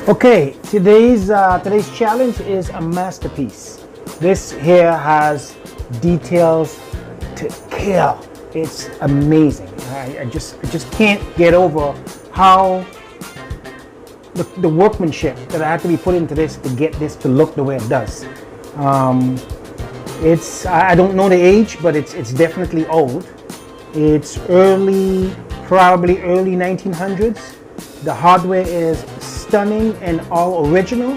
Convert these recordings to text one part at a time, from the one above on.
Okay, today's challenge is a masterpiece. This here has details to kill. It's amazing. I just can't get over how the workmanship that I had to be put into this to get this to look the way it does. I don't know the age, but it's definitely old. It's probably early 1900s. The hardware is stunning and all original,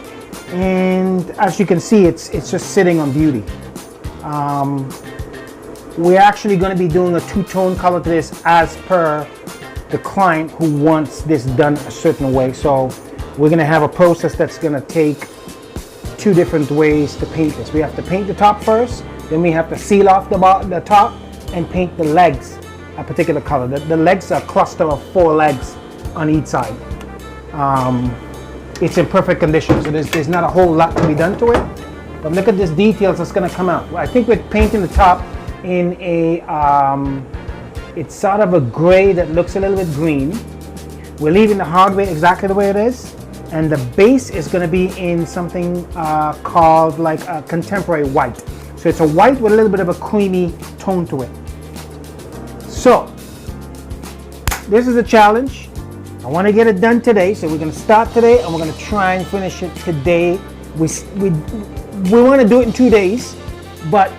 and as you can see, it's just sitting on beauty. We're actually going to be doing a two-tone color to this as per the client who wants this done a certain way. So we're going to have a process that's going to take two different ways to paint this. We have to paint the top first, then we have to seal off the top and paint the legs a particular color. The legs are a cluster of 4 legs on each side. It's in perfect condition, so there's not a whole lot to be done to it. But look at this details that's going to come out. I think we're painting the top in a it's sort of a gray that looks a little bit green. We're leaving the hardware exactly the way it is, and the base is going to be in something called like a contemporary white. So it's a white with a little bit of a creamy tone to it. So this is a challenge. I want to get it done today, so we're going to start today and we're going to try and finish it today. We want to do it in 2 days, but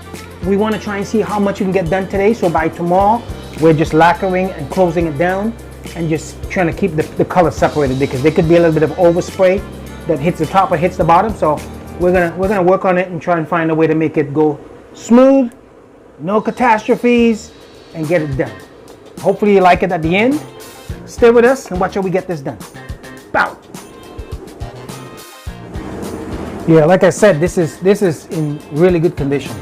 we want to try and see how much we can get done today. So by tomorrow, we're just lacquering and closing it down and just trying to keep the color separated, because there could be a little bit of overspray that hits the top or hits the bottom. So we're gonna work on it and try and find a way to make it go smooth, no catastrophes, and get it done. Hopefully you like it at the end. Stay with us and watch how we get this done. Bow. Yeah, like I said, this is in really good condition.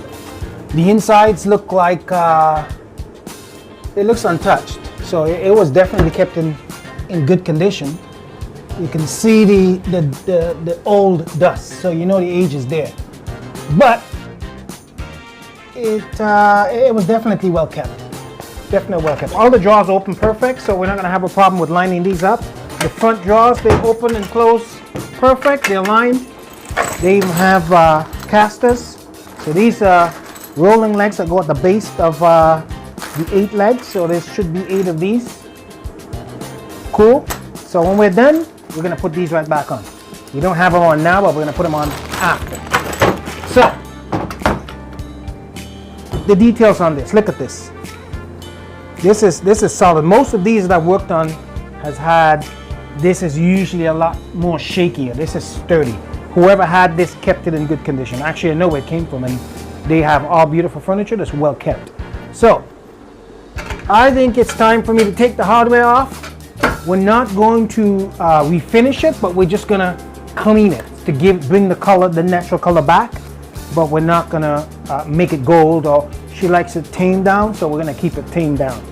The insides look like it looks untouched, so it was definitely kept in good condition. You can see the old dust, so you know the age is there. But it was definitely well kept. Definitely well kept. All the drawers open perfect, so we're not going to have a problem with lining these up. The front drawers, they open and close perfect. They're lined. They even have casters. So these are rolling legs that go at the base of the 8 legs. So there should be 8 of these. Cool. So when we're done, we're going to put these right back on. We don't have them on now, but we're going to put them on after. So the details on this. Look at this. This is solid. Most of these that I've worked on this is usually a lot more shakier. This is sturdy. Whoever had this kept it in good condition. Actually, I know where it came from, and they have all beautiful furniture that's well kept. So I think it's time for me to take the hardware off. We're not going to refinish it, but we're just gonna clean it to bring the natural color back. But we're not gonna make it gold, or she likes it tamed down, so we're gonna keep it tamed down.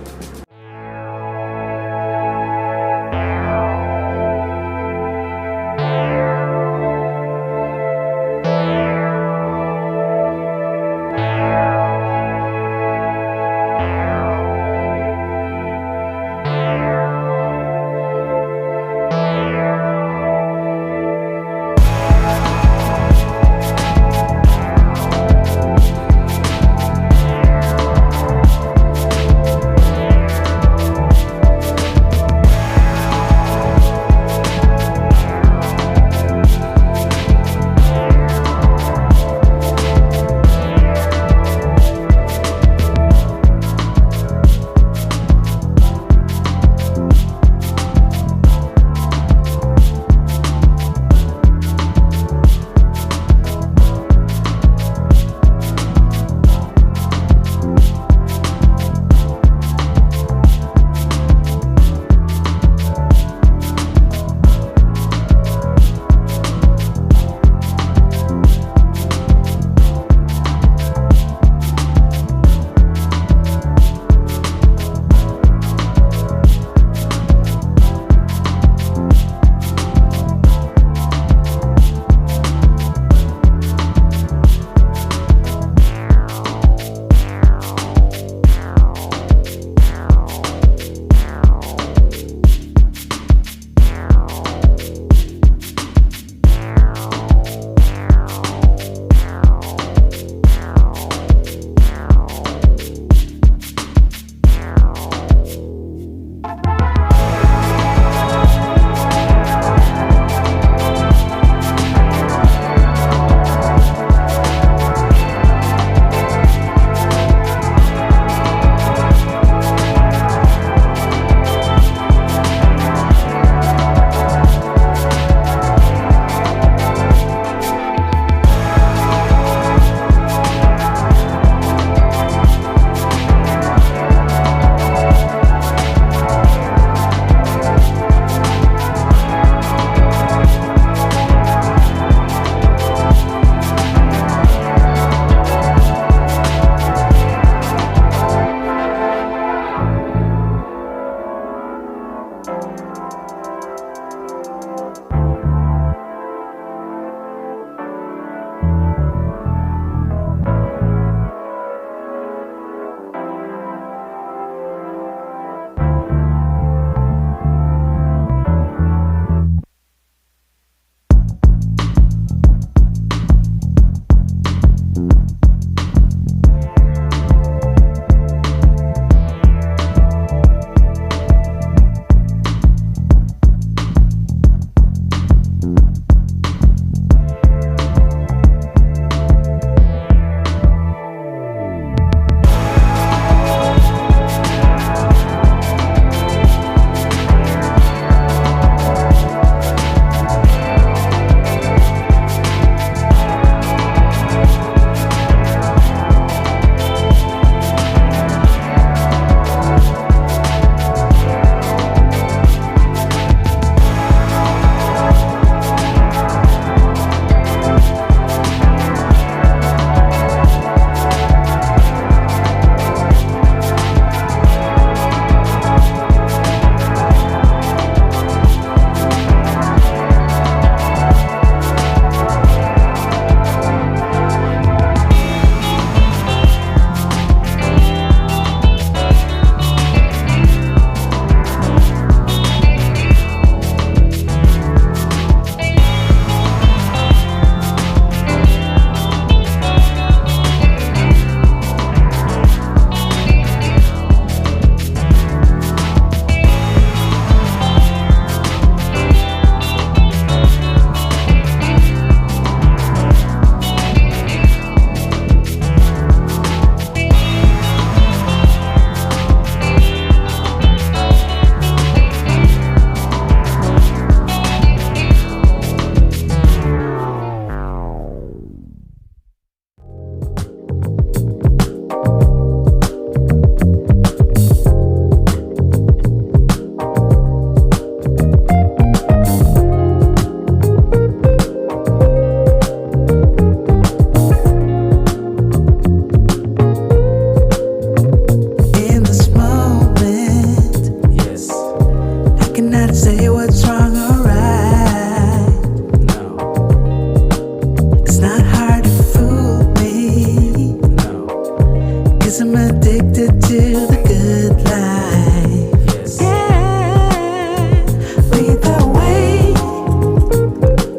addicted to the good life. Yes. Yeah, lead the way.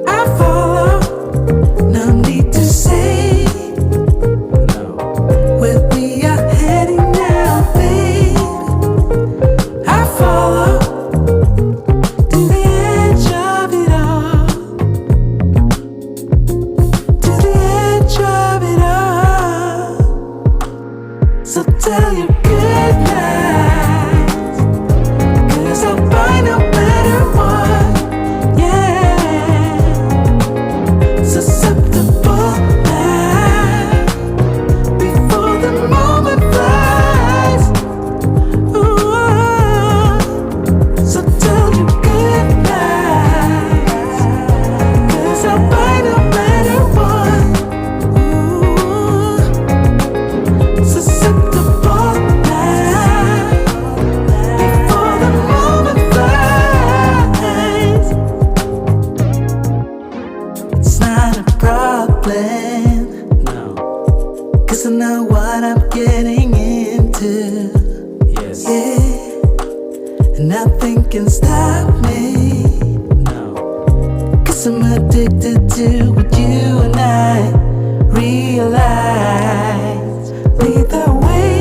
I follow. No need to say No. where we are heading now, babe. I follow to the edge of it all. To the edge of it all. So tell your good lies, 'cause I'll buy no matter what. Yeah, susceptible now before the moment flies. Ooh, so tell your good lies, 'cause I'll buy no matter what. Ooh, susceptible now before the moment flies. It's not a problem, No. 'cause I know what I'm getting into. Yes. Yeah, and nothing can stop me, No. 'cause I'm addicted to what you and I realize. Lead the way,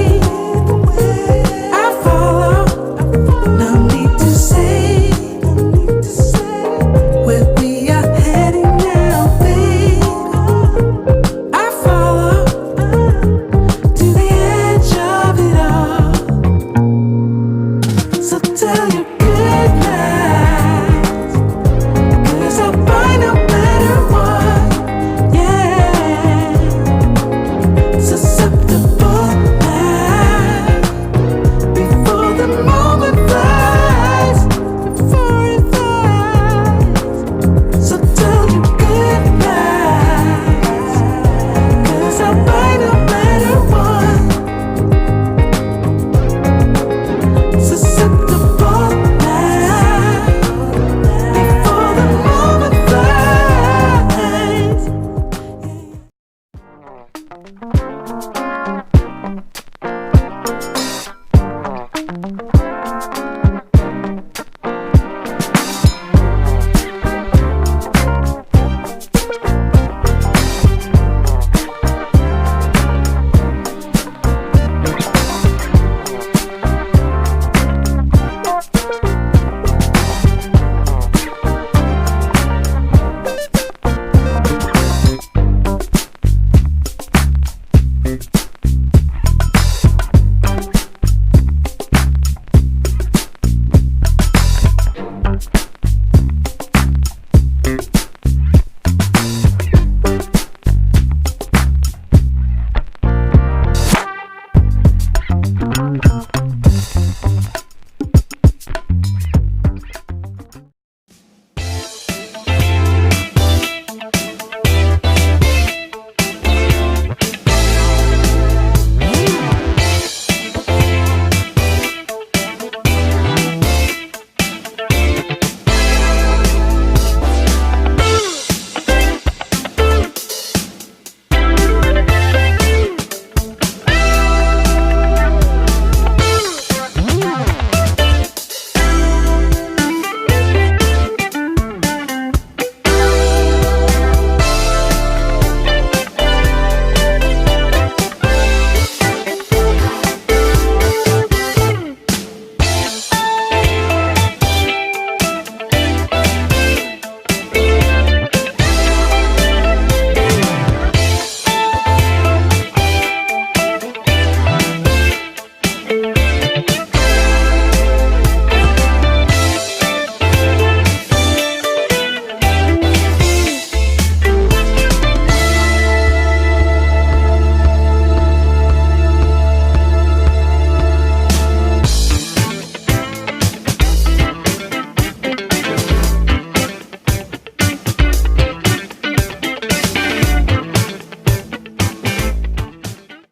I follow. No need to say where we are heading now, babe. I follow to the edge of it all. So tell your good lies, 'cause I'll buy no matter what. Yeah, susceptible now before the moment flies. Before it flies. So tell your good lies, 'cause I'll buy no matter what. Susceptible now before the moment flies.